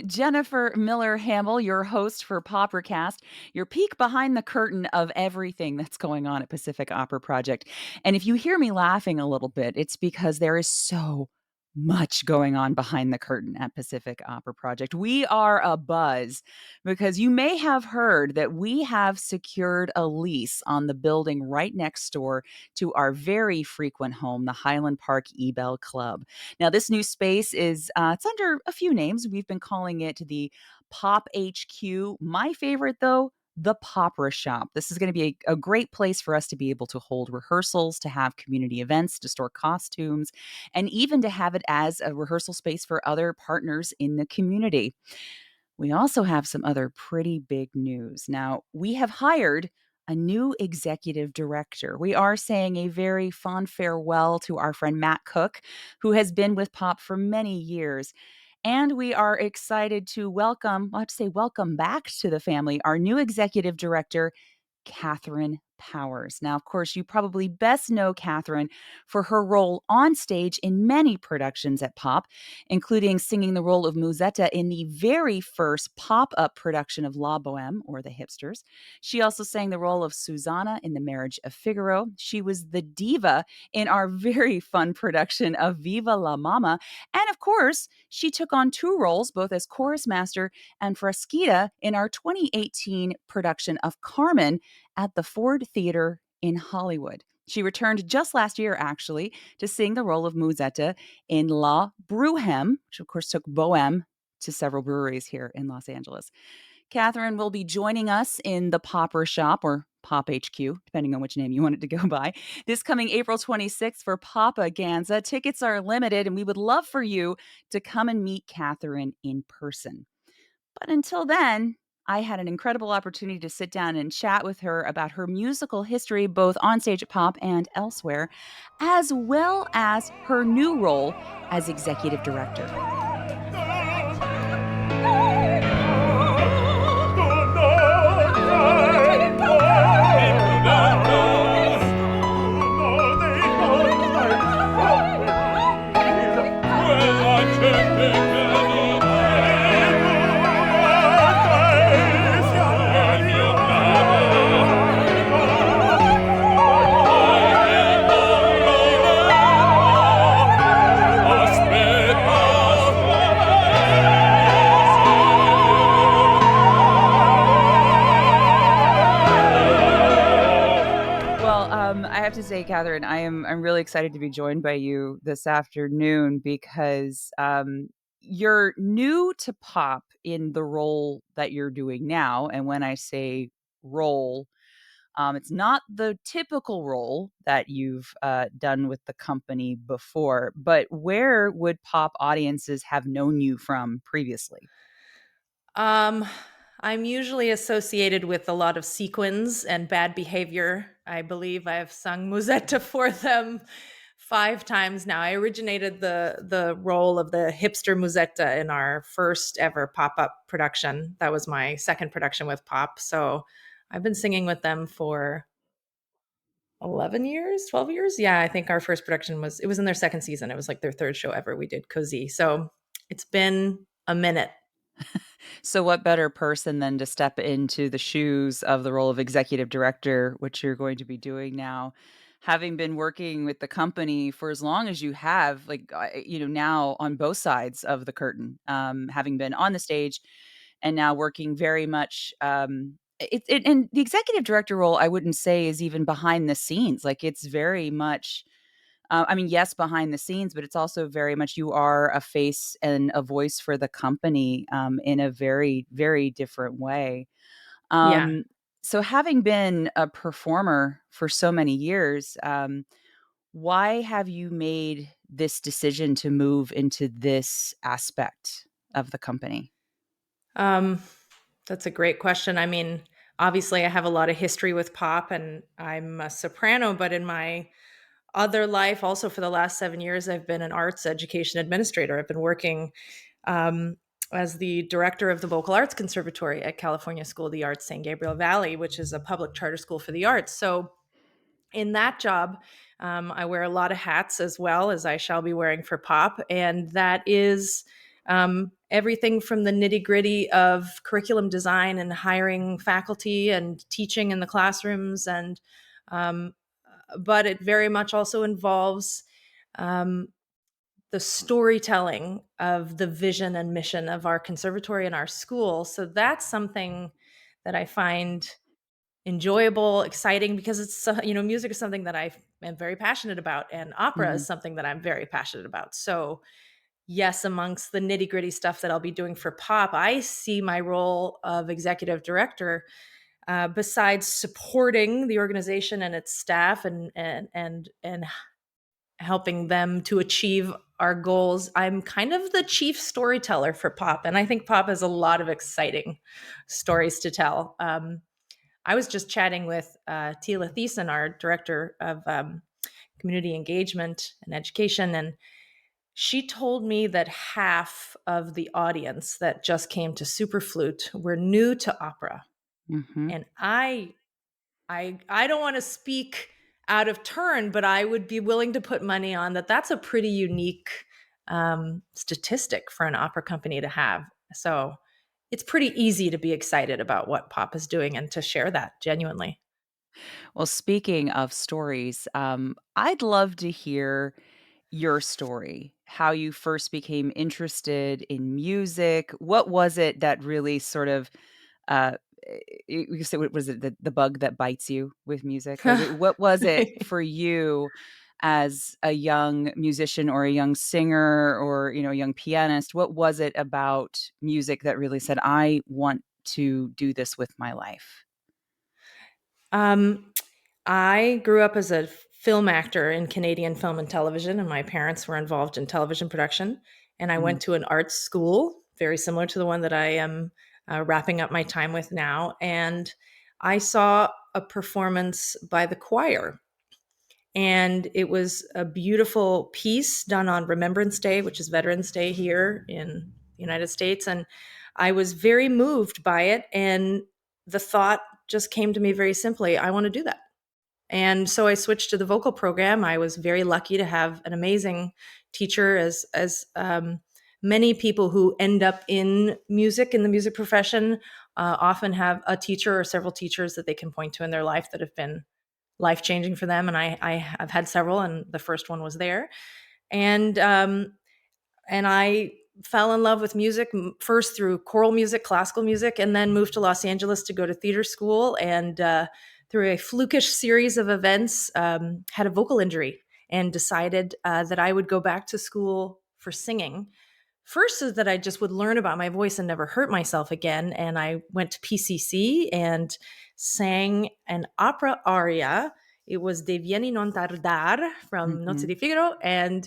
Jennifer Miller Hammel, your host for POPeracast, your peek behind the curtain of everything that's going on at Pacific Opera Project. And if you hear me laughing a little bit, it's because there is so much going on behind the curtain at Pacific Opera Project. We are a buzz because you may have heard that we have secured a lease on the building right next door to our very frequent home, the Highland Park Ebell Club. Now, this new space is it's under a few names. We've been calling it the Pop HQ. My favorite, though, the Popera Shop. This is going to be a great place for us to be able to hold rehearsals, to have community events, to store costumes, and even to have it as a rehearsal space for other partners in the community. We also have some other pretty big news. Now, we have hired a new executive director. We are saying a very fond farewell to our friend Matt Cook, who has been with Pop for many years. And we are excited to welcome, I'll have to say, welcome back to the family, our new executive director, Katherine Powers. Now, of course, you probably best know Katherine for her role on stage in many productions at Pop, including singing the role of Musetta in the very first pop-up production of La Boheme, or The Hipsters. She also sang the role of Susanna in The Marriage of Figaro. She was the diva in our very fun production of Viva la Mama. And of course, she took on two roles, both as chorus master and Frasquita, in our 2018 production of Carmen at the Ford Theater in Hollywood. She returned just last year, actually, to sing the role of Musetta in La Bruhème, which of course took Bohème to several breweries here in Los Angeles. Katherine will be joining us in the Popper Shop, or Pop HQ, depending on which name you want it to go by, this coming April 26th for POPaganza. Tickets are limited, and we would love for you to come and meet Katherine in person. But until then, I had an incredible opportunity to sit down and chat with her about her musical history, both on stage at Pop and elsewhere, as well as her new role as executive director. I have to say, Katherine, I'm really excited to be joined by you this afternoon because you're new to Pop in the role that you're doing now. And when I say role, it's not the typical role that you've done with the company before, but where would Pop audiences have known you from previously? I'm usually associated with a lot of sequins and bad behavior. I believe I have sung Musetta for them 5 times now. I originated the role of the hipster Musetta in our first ever pop-up production. That was my second production with Pop. So I've been singing with them for 11 years, 12 years. Yeah, I think our first production it was in their second season. It was like their third show ever. We did Cozy. So it's been a minute. So, what better person than to step into the shoes of the role of executive director, which you're going to be doing now, having been working with the company for as long as you have, now on both sides of the curtain, having been on the stage and now working very much. And the executive director role, I wouldn't say is even behind the scenes. Like it's very much yes, behind the scenes, but it's also very much you are a face and a voice for the company in a very, very different way. Yeah. So, having been a performer for so many years, why have you made this decision to move into this aspect of the company? Um, that's a great question. I mean, obviously, I have a lot of history with Pop, and I'm a soprano, but in my other life, also for the last 7 years, I've been an arts education administrator. I've been working um, as the director of the Vocal Arts Conservatory at California School of the Arts, San Gabriel Valley, which is a public charter school for the arts. So, in that job, I wear a lot of hats as well as I shall be wearing for Pop, and that is Everything from the nitty gritty of curriculum design and hiring faculty and teaching in the classrooms, and um, but it very much also involves um, the storytelling of the vision and mission of our conservatory and our school. So that's something that I find enjoyable, exciting, because music is something that I am very passionate about, and opera Mhm. is something that I'm very passionate about. So yes, amongst the nitty gritty stuff that I'll be doing for Pop, I see my role of executive director, besides supporting the organization and its staff, and helping them to achieve our goals. I'm kind of the chief storyteller for Pop, and I think Pop has a lot of exciting stories to tell. I was just chatting with Tila Thiessen, our director of community engagement and education, and she told me that half of the audience that just came to Superflute were new to opera. Mhm. And I don't want to speak out of turn, but I would be willing to put money on that. That's a pretty unique statistic for an opera company to have. So it's pretty easy to be excited about what Pop is doing and to share that genuinely. Well, speaking of stories, I'd love to hear your story, how you first became interested in music. What was it that really sort of, uh, you said, what was it, the bug that bites you with music? Like, what was it for you as a young musician or a young singer or, a young pianist? What was it about music that really said, I want to do this with my life? um, I grew up as a film actor in Canadian film and television, and my parents were involved in television production. And I Mhm. went to an art school very similar to the one that I am wrapping up my time with now. And I saw a performance by the choir, and it was a beautiful piece done on Remembrance Day, which is Veterans Day here in the United States. And I was very moved by it. And the thought just came to me very simply, I want to do that. And so I switched to the vocal program. I was very lucky to have an amazing teacher, as many people who end up in music, in the music profession, often have a teacher or several teachers that they can point to in their life that have been life changing for them. And I have had several, and the first one was there. And I fell in love with music first through choral music, classical music, and then moved to Los Angeles to go to theater school. And through a flukish series of events, had a vocal injury and decided that I would go back to school for singing. First, so that I just would learn about my voice and never hurt myself again. And I went to PCC and sang an opera aria. It was De Vieni non tardar from Nozze Mhm. di Figaro, and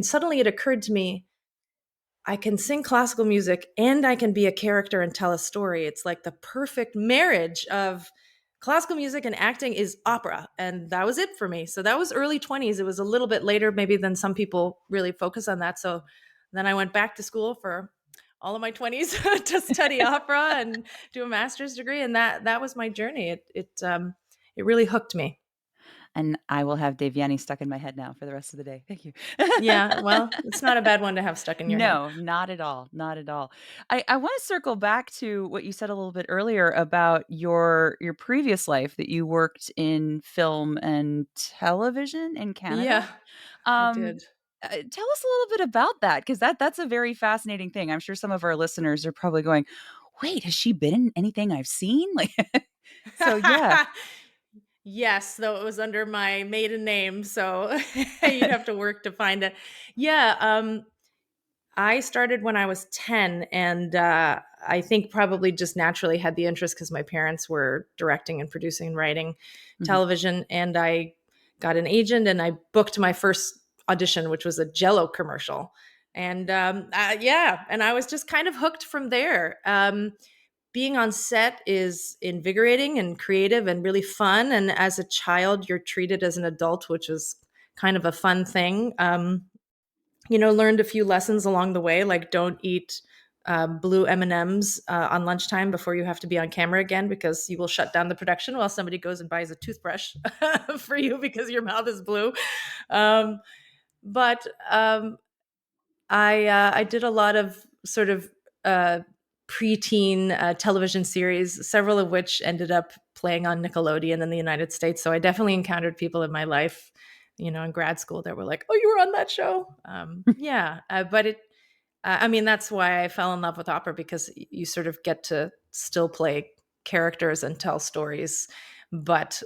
suddenly it occurred to me, I can sing classical music and I can be a character and tell a story. It's like the perfect marriage of classical music and acting is opera. And that was it for me. So that was early 20s. It was a little bit later maybe than some people really focus on that. So then I went back to school for all of my 20s to study opera and do a master's degree, and that was my journey. It really hooked me. And I will have Devyani stuck in my head now for the rest of the day. Thank you. Yeah, well, it's not a bad one to have stuck in your head. No, not at all, not at all. I wanna circle back to what you said a little bit earlier about your previous life, that you worked in film and television in Canada. Yeah, I Um, did. Tell us a little bit about that, because that's a very fascinating thing. I'm sure some of our listeners are probably going, "Wait, has she been in anything I've seen?" Like, so yeah. Yes, though it was under my maiden name, so you'd have to work to find it. Yeah, I started when I was 10, and I think probably just naturally had the interest because my parents were directing and producing and writing Mhm. television, and I got an agent and I booked my first audition, which was a Jello commercial. And yeah, and I was just kind of hooked from there. Being on set is invigorating and creative and really fun. And as a child, you're treated as an adult, which is kind of a fun thing. Learned a few lessons along the way, like don't eat blue M&Ms on lunchtime before you have to be on camera again, because you will shut down the production while somebody goes and buys a toothbrush for you because your mouth is blue. Um, but I did a lot of sort of uh, preteen television series, several of which ended up playing on Nickelodeon in the United States. So I definitely encountered people in my life, in grad school that were like, "Oh, you were on that show." Yeah, but it. I mean, that's why I fell in love with opera, because you sort of get to still play characters and tell stories, but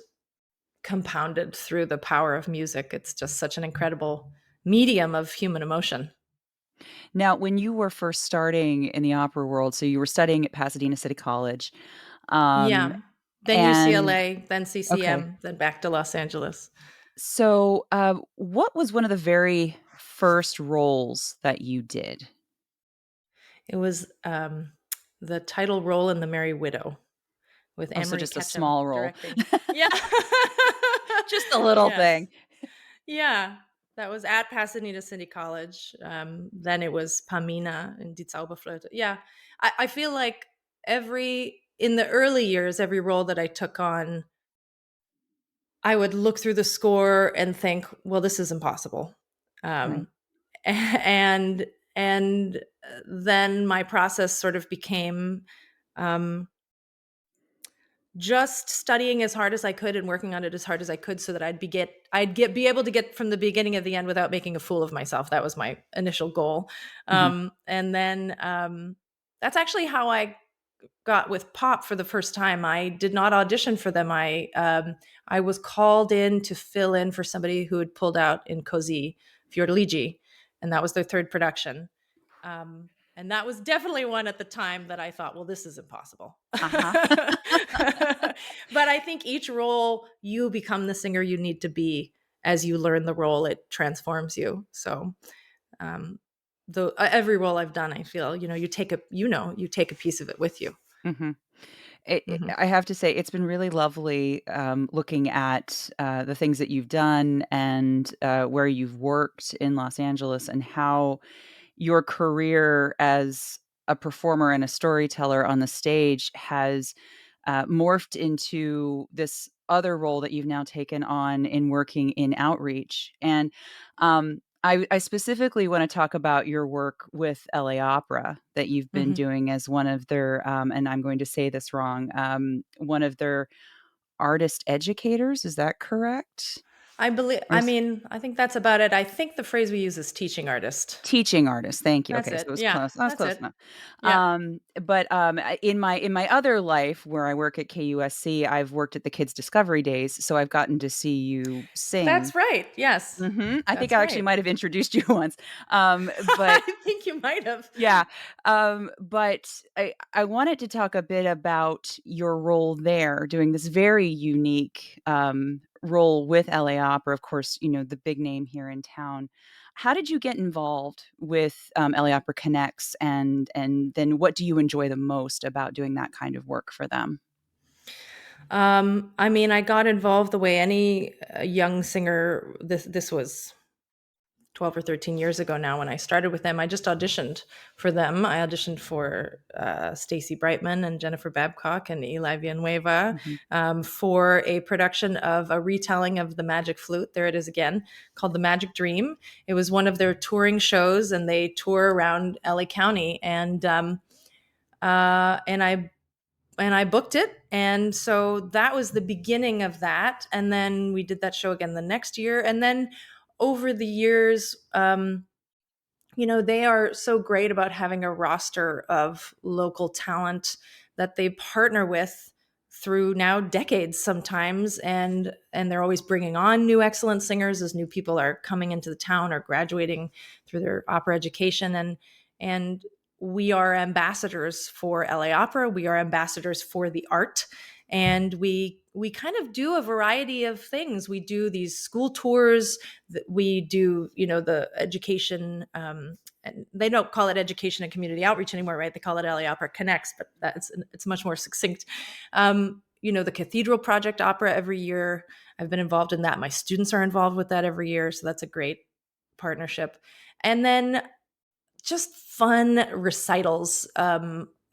compounded through the power of music. It's just such an incredible medium of human emotion. Now, when you were first starting in the opera world, so you were studying at Pasadena City College, um, Yeah. Then and UCLA, then okay. CCM, then back to Los Angeles. So, what was one of the very first roles that you did? It was the title role in The Merry Widow with Oh, so Anne-Marie just a Ketchum small role. directing. Yeah. Just a little Yes. thing. Yeah. That was at Pasadena City College. Then it was Pamina and Die Zauberflöte. Yeah. I feel like in the early years, every role that I took on, I would look through the score and think, well, this is impossible. Right. Um, and then my process sort of became um, just studying as hard as I could and working on it as hard as I could, so that be able to get from the beginning of the end without making a fool of myself. That was my initial goal. Mhm. And then that's actually how I got with Pop for the first time. I did not audition for them. I was called in to fill in for somebody who had pulled out in Così Fiordiligi, and that was their third production. And that was definitely one at the time that I thought, well, this is impossible. Uh-huh. But I think each role, you become the singer you need to be. As you learn the role, it transforms you. So um, every role I've done, I feel, you take a piece of it with you. Mhm. Hmm. I have to say, it's been really lovely, looking at, the things that you've done and, where you've worked in Los Angeles and how your career as a performer and a storyteller on the stage has morphed into this other role that you've now taken on in working in outreach. And I specifically want to talk about your work with LA Opera that you've been Hmm. doing as one of their, and I'm going to say this wrong, one of their artist educators. Is that correct? Or I think that's about it. I think the phrase we use is teaching artist. teaching artist, thank you. That's Okay, so it. it was Yeah, close. I was that's close it. enough. Yeah. In my other life where I work at KUSC, I've worked at the Kids Discovery Days, so I've gotten to see you sing. That's right. Yes. I think That's I actually right. might have introduced you once. But I think you might have. yeah, but I wanted to talk a bit about your role there, doing this very unique, role with LA Opera, of course, the big name here in town. How did you get involved with, LA Opera Connects, and then what do you enjoy the most about doing that kind of work for them? I mean, I got involved the way any young singer. This was 12 or 13 years ago now when I started with them. I just auditioned for them. I auditioned for Stacey Brightman and Jennifer Babcock and Eli Villanueva Mhm, for a production of a retelling of The Magic Flute. There it is again, called The Magic Dream. It was one of their touring shows, and they tour around LA County. And I booked it. And so that was the beginning of that. And then we did that show again the next year. And then over the years, they are so great about having a roster of local talent that they partner with through now decades sometimes, and they're always bringing on new excellent singers as new people are coming into the town or graduating through their opera education. And we are ambassadors for LA Opera. We are ambassadors for the art, and we kind of do a variety of things. We do these school tours. We do, the education. And they don't call it education and community outreach anymore, right? They call it LA Opera Connects, but it's much more succinct. The Cathedral Project Opera every year. I've been involved in that. My students are involved with that every year, so that's a great partnership. And then just fun recitals.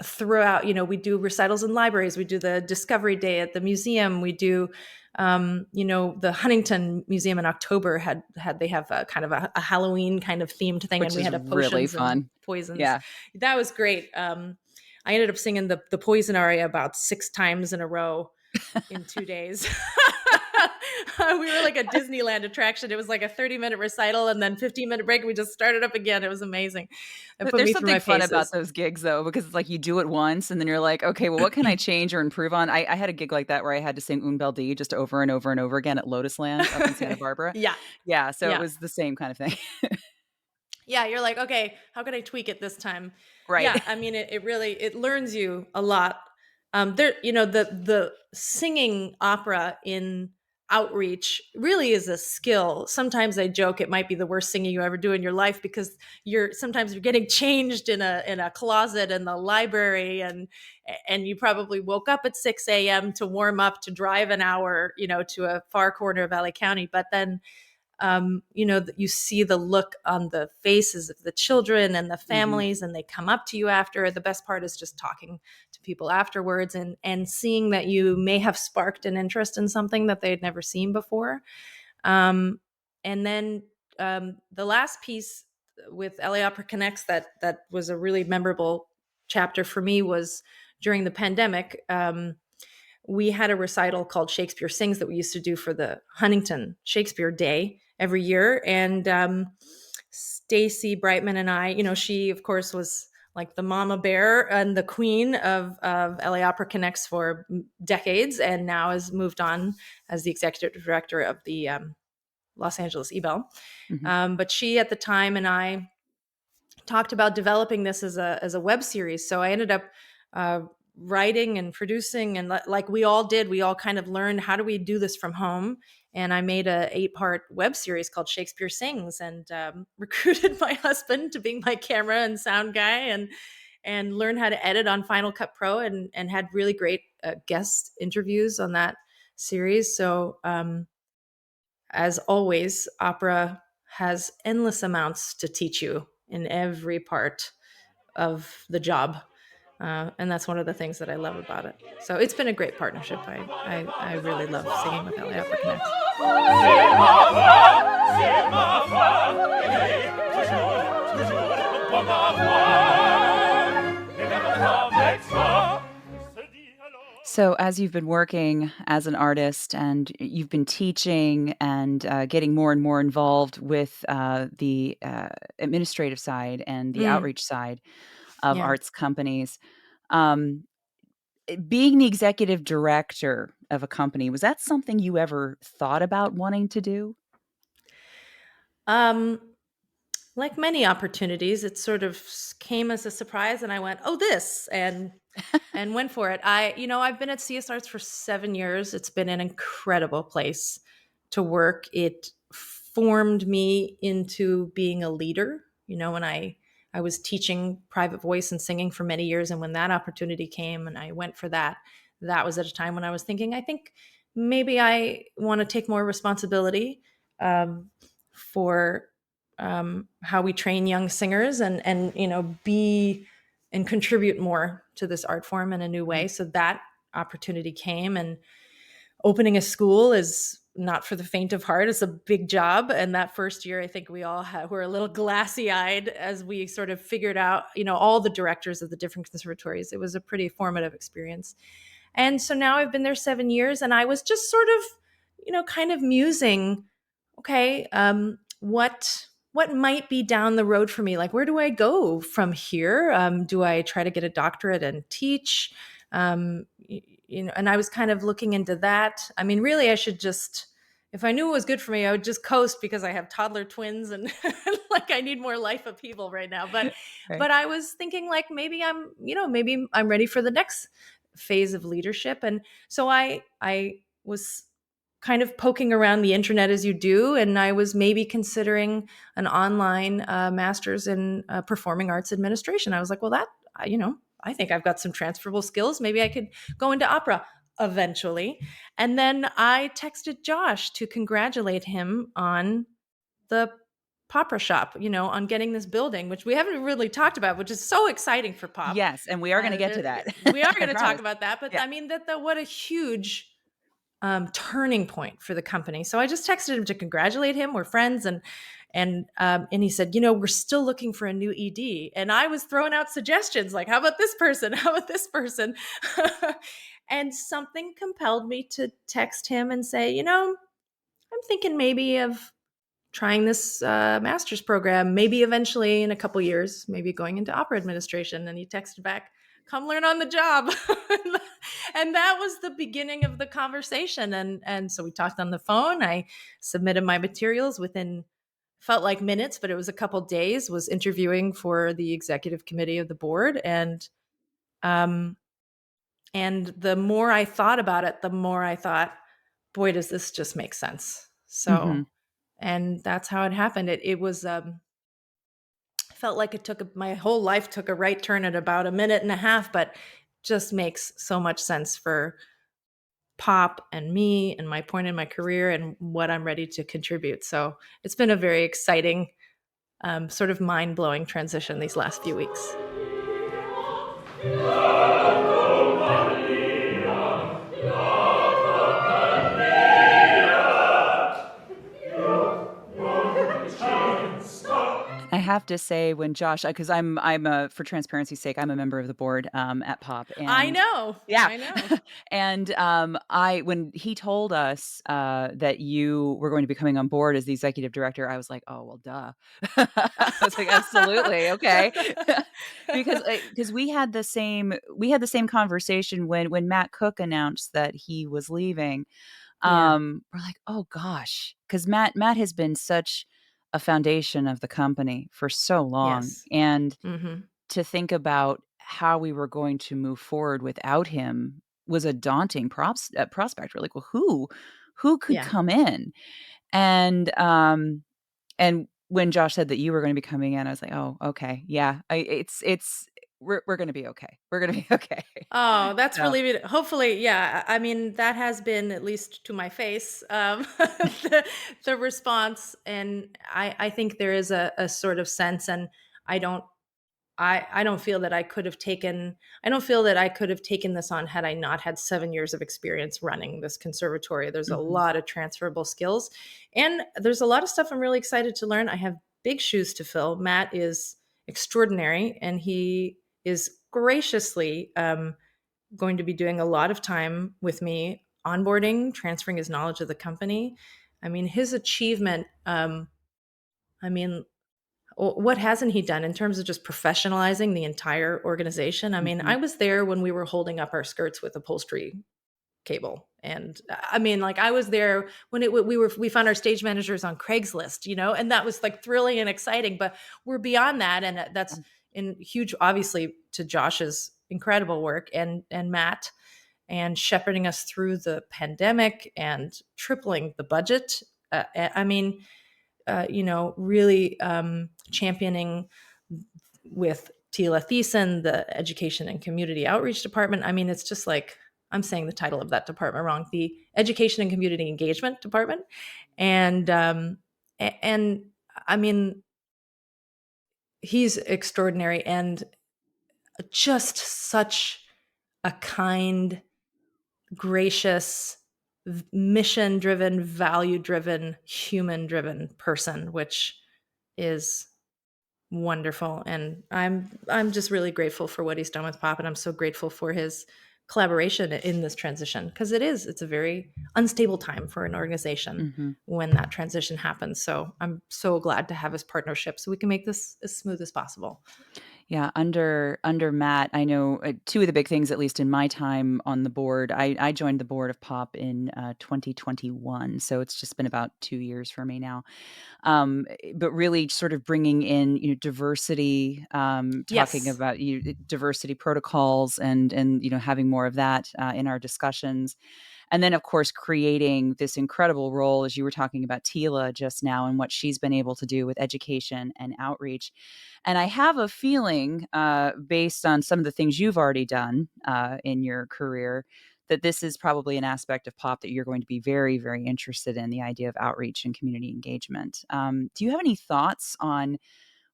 throughout, we do recitals in libraries, we do the Discovery Day at the museum, we do the Huntington Museum in October they have a kind of a Halloween kind of themed thing, and Which we is had a really potions and fun. poisons. Yeah. That was great. I ended up singing the poison aria about 6 times in a row in 2 days. We were like a Disneyland attraction. It was like a 30-minute recital and then 15-minute break. We just started up again. It was amazing. It put There's me through something my fun about paces. those gigs though, because it's like you do it once and then you're like, okay, well, what can I change or improve on? I had a gig like that where I had to sing Un Bel D just over and over and over again at Lotus Land up in Santa Barbara. Yeah. Yeah, so it Yeah. was the same kind of thing. Yeah, you're like, okay, how can I tweak it this time? Right. Yeah, I mean, it really it learns you a lot. There, the singing opera in outreach really is a skill. Sometimes I joke it might be the worst singing you ever do in your life, because you're getting changed in a closet in the library, and you probably woke up at 6 a.m. to warm up to drive an hour, to a far corner of LA County, but then you see the look on the faces of the children and the Mhm. families, and they come up to you after. The best part is just talking to people afterwards, and seeing that you may have sparked an interest in something that they had never seen before. And then the last piece with LA Opera Connects that was a really memorable chapter for me was during the pandemic. We had a recital called Shakespeare Sings that we used to do for the Huntington Shakespeare Day every year. And Stacy Brightman and I, she, of course, was like the mama bear and the queen of LA Opera Connects for decades, and now has moved on as the executive director of the Los Angeles Ebell. Mhm. But she, at the time, and I talked about developing this as a web series. So I ended up uh, writing and producing, and like we all did, we all kind of learned, how do we do this from home? And I made a 8-part web series called Shakespeare Sings, and recruited my husband to be my camera and sound guy, and learned how to edit on Final Cut Pro, and had really great guest interviews on that series. So as always, opera has endless amounts to teach you in every part of the job. And that's one of the things that I love about it. So it's been a great partnership. I really love singing with LA Opera Connects. So, as you've been working as an artist and you've been teaching and getting more and more involved with the administrative side and the Mm, outreach side of yeah. arts companies, um, being the executive director of a company, was that something you ever thought about wanting to do? Um, like many opportunities, it sort of came as a surprise, and I went, "Oh, this," and went for it. I've been at CS Arts for 7 years. It's been an incredible place to work. It formed me into being a leader. When I was teaching private voice and singing for many years, and when that opportunity came and I went for that, that was at a time when I was thinking, I think maybe I want to take more responsibility for how we train young singers, and be and contribute more to this art form in a new Mhm. way. So that opportunity came, and opening a school is not for the faint of heart. It's a big job. And that first year, I think we all were a little glassy eyed as we sort of figured out, all the directors of the different conservatories. It was a pretty formative experience. And so now I've been there 7 years, and I was just sort of, kind of musing, okay, what might be down the road for me? Like, where do I go from here? Do I try to get a doctorate and teach? And I was kind of looking into that. I mean, really, I should just, if I knew it was good for me, I would just coast, because I have toddler twins, and like I need more life upheaval right now. But Right. but I was thinking, like, maybe I'm ready for the next phase of leadership. And so I was kind of poking around the internet as you do, and I was maybe considering an online master's in performing arts administration. I was like, well, I think I've got some transferable skills. Maybe I could go into opera eventually. And then I texted Josh to congratulate him on the Popra shop, on getting this building, which we haven't really talked about, which is so exciting for Pop. Yes, and we are gonna get to that. We are I going to talk promise. about that, but Yeah. I mean what a huge turning point for the company. So I just texted him to congratulate him. We're friends, and he said, we're still looking for a new ED. And I was throwing out suggestions like, how about this person? How about this person? And something compelled me to text him and say, I'm thinking maybe of trying this master's program, maybe eventually in a couple years, maybe going into opera administration. And he texted back, come learn on the job. And that was the beginning of the conversation. And so we talked on the phone. I submitted my materials within, felt like minutes, but it was a couple days, was interviewing for the executive committee of the board. Um, and the more I thought about it, the more I thought, boy, does this just make sense. Mhm. So, and that's how it happened. It was, felt like my whole life took a right turn at about a minute and a half, but just makes so much sense for Pop and me and my point in my career and what I'm ready to contribute. So it's been a very exciting, sort of mind blowing transition these last few weeks. I have to say when Josh, because I'm a for transparency's sake, I'm a member of the board, at POP, I and know. yeah. I know. And, I when he told us, that you were going to be coming on board as the executive director, I was like, "Oh, well, duh." I was like, "Absolutely, okay." Because we had the same conversation when Matt Cook announced that he was leaving. Yeah. We're like, "Oh gosh," because Matt has been such a foundation of the company for so long, Yes. and Hmm. to think about how we were going to move forward without him was a daunting prospect. We're like, "Well, who could Yeah. come in?" And when Josh said that you were gonna be coming in, I was like, "Oh, okay. Yeah. I it's we're gonna be okay. We're gonna be okay." Oh, that's So relieving. Hopefully, yeah. I mean, that has been, at least to my face, the response, and I think there is a sort of sense, and I don't I don't feel that I don't feel that I could have taken this on had I not had 7 years of experience running this conservatory. There's a mhm, lot of transferable skills, and there's a lot of stuff I'm really excited to learn. I have big shoes to fill. Matt is extraordinary, and he is graciously going to be doing a lot of time with me, onboarding, transferring his knowledge of the company. I mean, his achievement. I mean, what hasn't he done in terms of just professionalizing the entire organization? I mean, mhm, I was there when we were holding up our skirts with upholstery cable, and I mean, like, I was there when we found our stage managers on Craigslist, and that was like thrilling and exciting. But we're beyond that, and that's in huge, obviously, to Josh's incredible work and Matt, and shepherding us through the pandemic and tripling the budget. I mean, really championing with Tila Thiessen, the Education and Community Outreach Department. I mean, it's just like, I'm saying the title of that department wrong, the Education and Community Engagement Department. And I mean, he's extraordinary and just such a kind, gracious, mission driven, value driven, human driven person, which is wonderful. And I'm just really grateful for what he's done with Pop, and I'm so grateful for his collaboration in this transition, because it's a very unstable time for an organization mhm. when that transition happens. So I'm so glad to have his partnership so we can make this as smooth as possible. Yeah, under Matt, I know, 2 of the big things, at least in my time on the board. I joined the board of POP in, 2021, so it's just been about 2 years for me now. But really sort of bringing in, diversity, talking Yes. about diversity protocols and having more of that in our discussions. And then, of course, creating this incredible role, as you were talking about Tila just now, and what she's been able to do with education and outreach. And I have a feeling, based on some of the things you've already done in your career, that this is probably an aspect of pop that you're going to be very, very interested in, the idea of outreach and community engagement. Do you have any thoughts on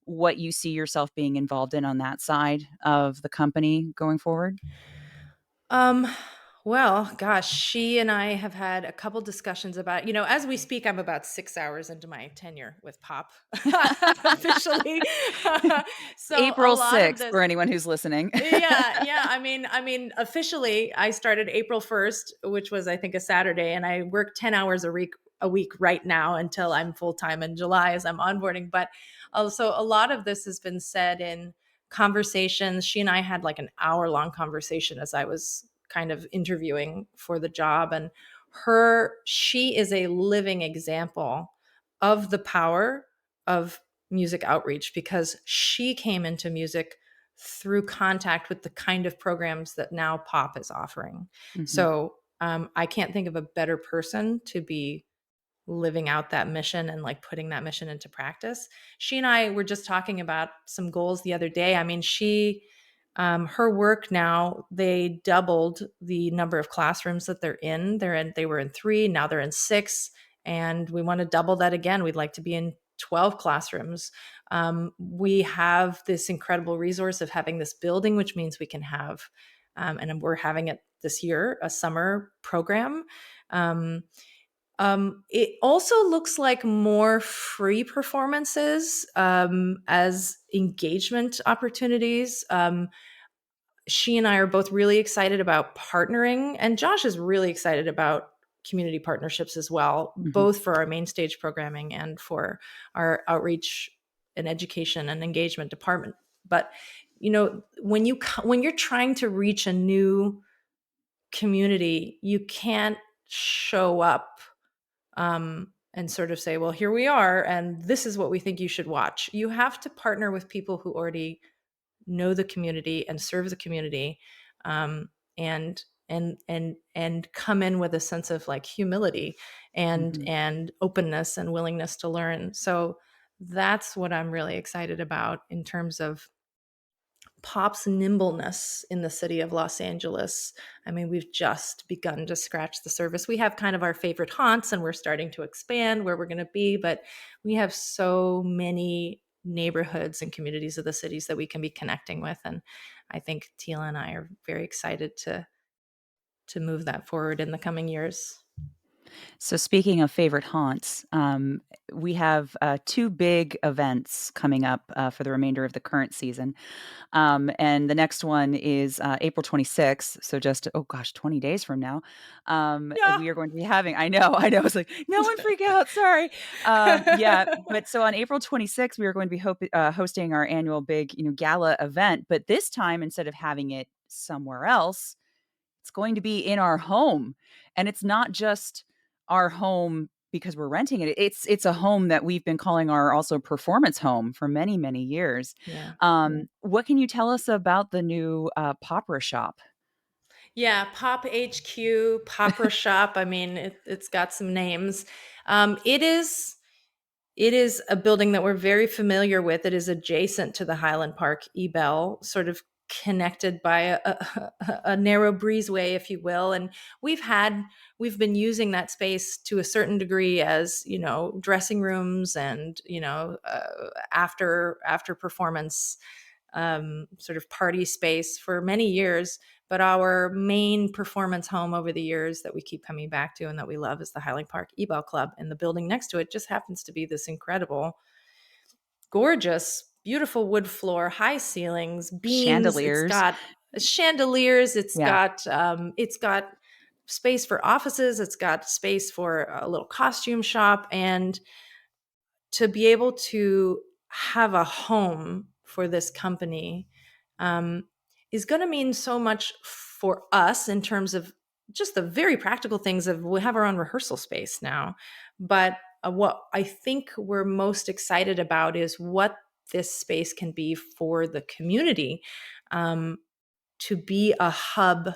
what you see yourself being involved in on that side of the company going forward? Um, well, gosh, she and I have had a couple discussions about, as we speak, I'm about 6 hours into my tenure with Pop officially. So a April lot of 6th, this, for anyone who's listening. yeah, yeah. I mean, officially, I started April 1st, which was, I think, a Saturday, and I work 10 hours a week right now until I'm full time in July as I'm onboarding. But also, a lot of this has been said in conversations. She and I had like an hour long conversation as I was kind of interviewing for the job, and she is a living example of the power of music outreach because she came into music through contact with the kind of programs that now Pop is offering. Mhm, So I can't think of a better person to be living out that mission and like putting that mission into practice. She and I were just talking about some goals the other day. I mean, her work now, they doubled the number of classrooms that they're in. They were in 3, now they're in 6, and we want to double that again. We'd like to be in 12 classrooms. We have this incredible resource of having this building, which means we can have, and we're having it this year, a summer program. Um, it also looks like more free performances as engagement opportunities. She and I are both really excited about partnering, and Josh is really excited about community partnerships as well, mhm. both for our main stage programming and for our outreach and education and engagement department. But when you're trying to reach a new community, you can't show up and sort of say, well, here we are, and this is what we think you should watch. You have to partner with people who already know the community and serve the community, um, and and come in with a sense of like humility Mhm. and openness and willingness to learn. So that's what I'm really excited about in terms of Pop's nimbleness in the city of Los Angeles. I mean, we've just begun to scratch the surface. We have kind of our favorite haunts and we're starting to expand where we're going to be, but we have so many neighborhoods and communities of the cities that we can be connecting with. And I think Tila and I are very excited to move that forward in the coming years. So speaking of favorite haunts, we have 2 big events coming up for the remainder of the current season. And the next one is April 26th. So just, oh gosh, 20 days from now. Yeah. We are going to be having, I know, it's like, no one freak out. Sorry. Yeah. But so on April 26th, we are going to be hosting our annual big, gala event. But this time, instead of having it somewhere else, it's going to be in our home. And it's not just our home because we're renting it. It's a home that we've been calling our also performance home for many, many years. Yeah. What can you tell us about the new Popera shop? Yeah, Pop HQ, Popper Shop. I mean, it's got some names. It is a building that we're very familiar with. It is adjacent to the Highland Park Ebell, sort of connected by a narrow breezeway, if you will. And we've been using that space to a certain degree as dressing rooms and after performance sort of party space for many years. But our main performance home over the years that we keep coming back to and that we love is the Highland Park Ebell Club. And the building next to it just happens to be this incredible, gorgeous, beautiful wood floor, high ceilings, beams. It's Chandeliers. got chandeliers. It's Yeah. got space for offices. It's got space for a little costume shop, and to be able to have a home for this company um, is going to mean so much for us in terms of just the very practical things of we have our own rehearsal space now. But what I think we're most excited about is what this space can be for the community, um, to be a hub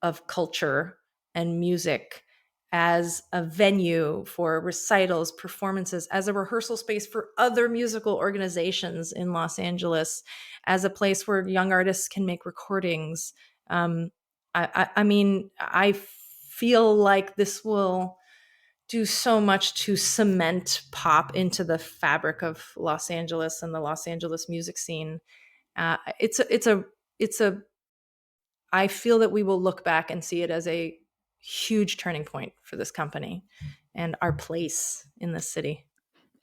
of culture and music as a venue for recitals, performances, as a rehearsal space for other musical organizations in Los Angeles, as a place where young artists can make recordings. Um, I mean, I feel like this will do so much to cement pop into the fabric of Los Angeles and the Los Angeles music scene. It's a I feel that we will look back and see it as a huge turning point for this company and our place in this city.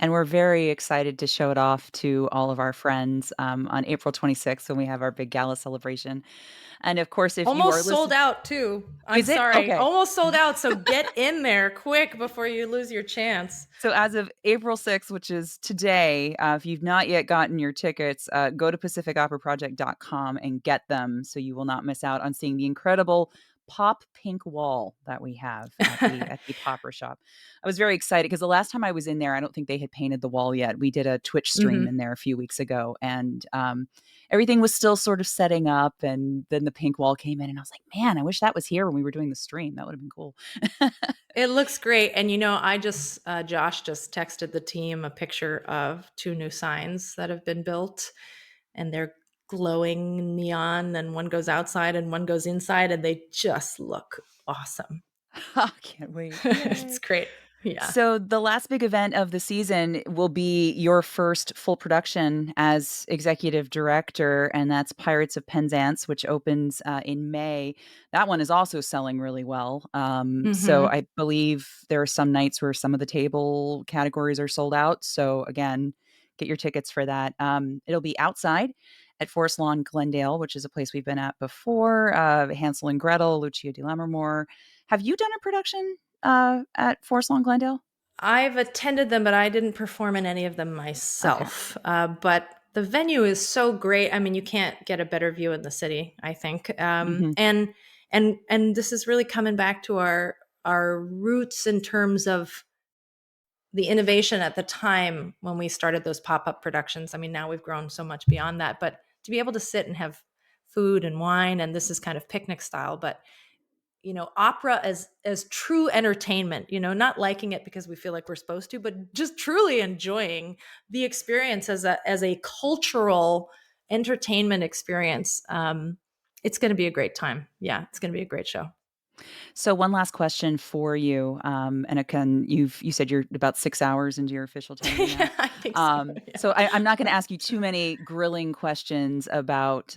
And we're very excited to show it off to all of our friends on April 26th when we have our big gala celebration. And of course, if you are Almost sold listening, out too. I'm is it sorry. okay? Almost sold out. So get in there quick before you lose your chance. So as of April 6th, which is today, if you've not yet gotten your tickets, go to pacificoperaproject.com and get them so you will not miss out on seeing the incredible pop pink wall that we have at the Popper shop. I was very excited because the last time I was in there, I don't think they had painted the wall yet. We did a Twitch stream Mm-hmm. in there a few weeks ago, and everything was still sort of setting up, and then the pink wall came in, and I was like, man, I wish that was here when we were doing the stream. That would have been cool. It looks great. And, I just, Josh just texted the team a picture of two new signs that have been built, and they're glowing neon, and one goes outside and one goes inside, and they just look awesome. I can't wait. It's Yay. great. Yeah. So the last big event of the season will be your first full production as executive director, and that's Pirates of Penzance, which opens in May. That one is also selling really well. So Mm-hmm. I believe there are some nights where some of the table categories are sold out. So again, get your tickets for that. It'll be outside at Forest Lawn Glendale, which is a place we've been at before. Hansel and Gretel, Lucia di Lammermoor. Have you done a production at Forest Lawn Glendale? I've attended them, but I didn't perform in any of them Okay. myself. But the venue is so great. I mean, you can't get a better view in the city, I think. Mhm. And this is really coming back to our roots in terms of the innovation at the time when we started those pop-up productions. I mean, now we've grown so much beyond that, but to be able to sit and have food and wine, and this is kind of picnic style, but opera as true entertainment, not liking it because we feel like we're supposed to, but just truly enjoying the experience as a cultural entertainment experience. It's going to be a great time. Yeah, it's going to be a great show. So one last question for you, and again, you said you're about 6 hours into your official tenure now. Yeah, I think so. Yeah. So I'm not gonna ask you too many grilling questions about,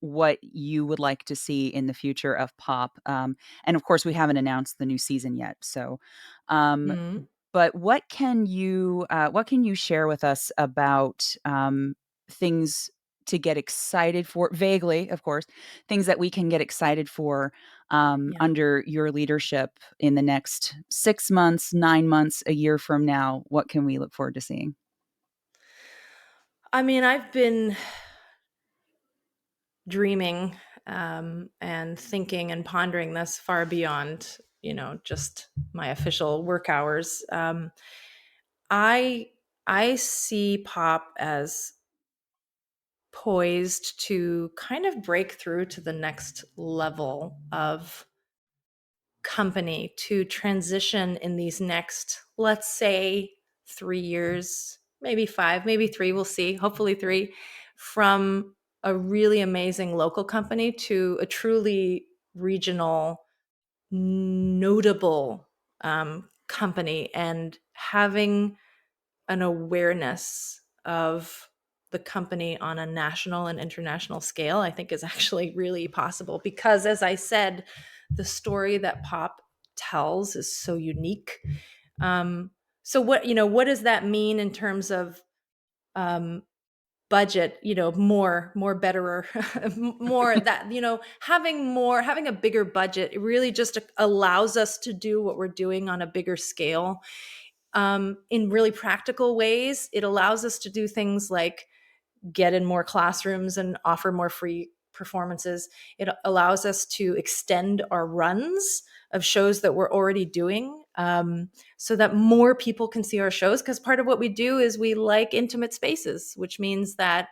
what you would like to see in the future of pop, and of course, we haven't announced the new season yet, so, um, Mhm. but what can you share with us about, things to get excited for vaguely, of course, things that we can get excited for, Yeah. under your leadership in the next 6 months, 9 months, a year from now? What can we look forward to seeing? I mean, I've been dreaming and thinking and pondering this far beyond, just my official work hours. I I see pop as poised to kind of break through to the next level of company, to transition in these next, let's say, 3 years, maybe five, maybe three, we'll see, hopefully three, from a really amazing local company to a truly regional, notable company, and having an awareness of the company on a national and international scale, I think is actually really possible. Because, as I said, the story that pop tells is so unique. So what does that mean in terms of um, budget? More betterer, more that having a bigger budget, it really just allows us to do what we're doing on a bigger scale in really practical ways. It allows us to do things like get in more classrooms and offer more free performances. It allows us to extend our runs of shows that we're already doing, so that more people can see our shows. Because part of what we do is we like intimate spaces, which means that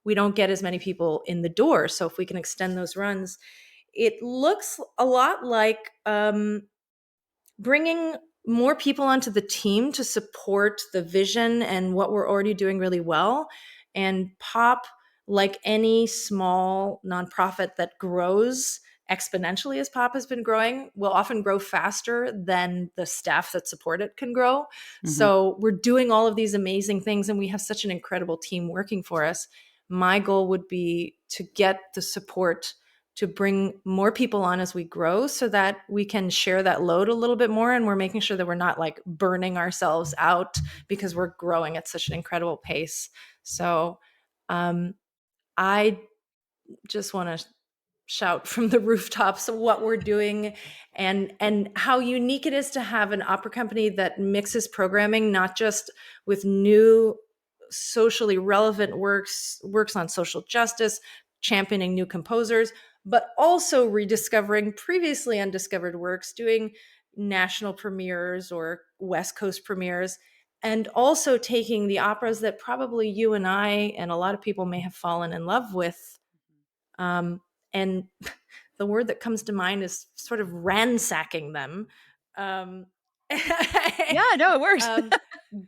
we don't get as many people in the door. So if we can extend those runs, it looks a lot like bringing more people onto the team to support the vision and what we're already doing really well. And POP, like any small nonprofit that grows exponentially as POP has been growing, will often grow faster than the staff that support it can grow. Mhm. So we're doing all of these amazing things, and we have such an incredible team working for us. My goal would be to get the support to bring more people on as we grow so that we can share that load a little bit more, and we're making sure that we're not like burning ourselves out because we're growing at such an incredible pace. So I just want to shout from the rooftops what we're doing, and how unique it is to have an opera company that mixes programming not just with new socially relevant works on social justice, championing new composers, but also rediscovering previously undiscovered works, doing national premieres or West Coast premieres, and also taking the operas that probably you and I and a lot of people may have fallen in love with, and the word that comes to mind is sort of ransacking them. Um, Yeah, no, it works. um,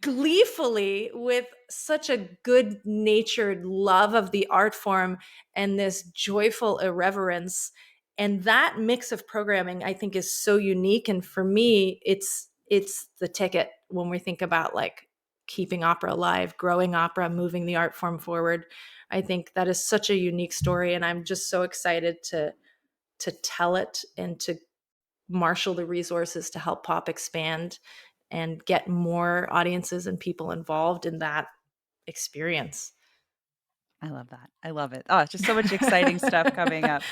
Gleefully, with such a good natured love of the art form and this joyful irreverence. And that mix of programming, I think, is so unique. And for me, it's the ticket when we think about like keeping opera alive, growing opera, moving the art form forward. I think that is such a unique story, and I'm just so excited to tell it and to marshal the resources to help pop expand and get more audiences and people involved in that experience. I love that. I love it. Oh, just so much exciting stuff coming up.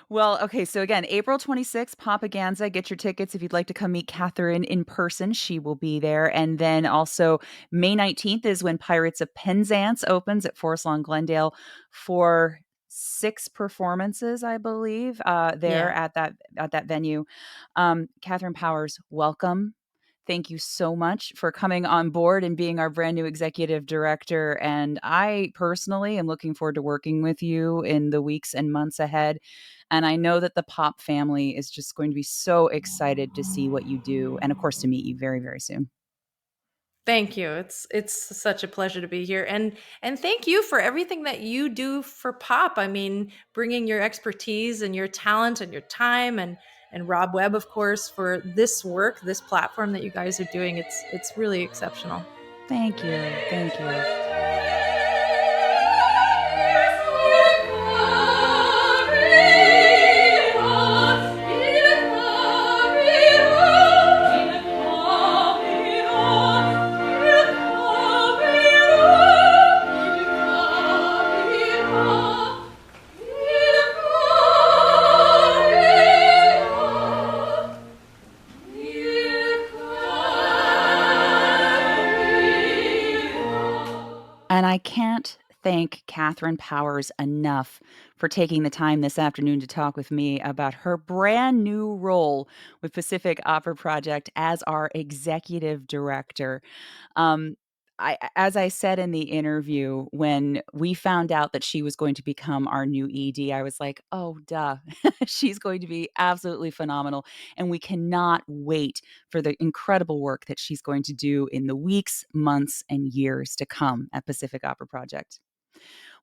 Well, okay, so again, April 26th, POPaganza. Get your tickets if you'd like to come meet Catherine in person. She will be there. And then also May 19th is when Pirates of Penzance opens at Forest Lawn Glendale for 6 performances, I believe, there Yeah. at that venue. Katherine Powers, welcome. Thank you so much for coming on board and being our brand new executive director. And I personally am looking forward to working with you in the weeks and months ahead. And I know that the Pop family is just going to be so excited to see what you do and, of course, to meet you very, very soon. Thank you. It's such a pleasure to be here, and thank you for everything that you do for pop. I mean, bringing your expertise and your talent and your time, and Rob Webb, of course, for this work, this platform that you guys are doing. It's really exceptional. Thank you. Thank you. And I can't thank Katherine Powers enough for taking the time this afternoon to talk with me about her brand new role with Pacific Opera Project as our executive director. Um, as I said in the interview, when we found out that she was going to become our new ED, I was like, oh, duh. She's going to be absolutely phenomenal. And we cannot wait for the incredible work that she's going to do in the weeks, months, and years to come at Pacific Opera Project.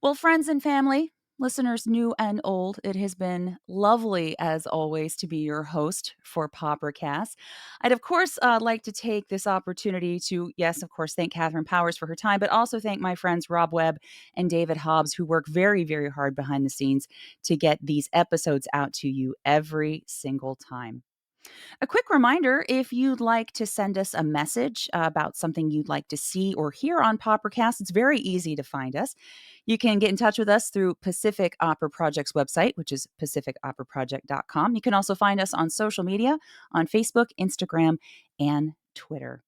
Well, friends and family, listeners new and old, it has been lovely, as always, to be your host for POPercast. I'd, of course, like to take this opportunity to, yes, of course, thank Katherine Powers for her time, but also thank my friends Rob Webb and David Hobbs, who work very, very hard behind the scenes to get these episodes out to you every single time. A quick reminder, if you'd like to send us a message about something you'd like to see or hear on POPercast, it's very easy to find us. You can get in touch with us through Pacific Opera Project's website, which is pacificoperaproject.com. You can also find us on social media on Facebook, Instagram, and Twitter.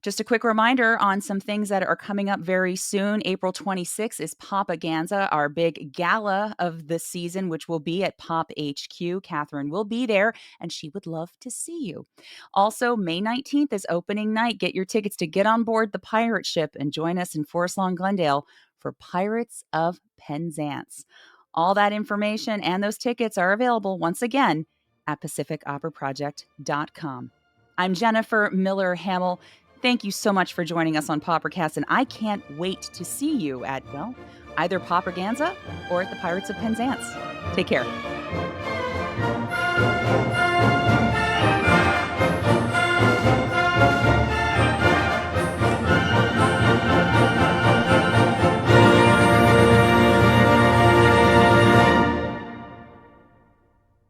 Just a quick reminder on some things that are coming up very soon. April 26th is POPaganza, our big gala of the season, which will be at Pop HQ. Catherine will be there, and she would love to see you. Also, May 19th is opening night. Get your tickets to get on board the pirate ship and join us in Forest Lawn, Glendale for Pirates of Penzance. All that information and those tickets are available once again at PacificOperaProject.com. I'm Jennifer Miller Hammel. Thank you so much for joining us on POPeracast, and I can't wait to see you at, well, either POPerganza or at the Pirates of Penzance. Take care.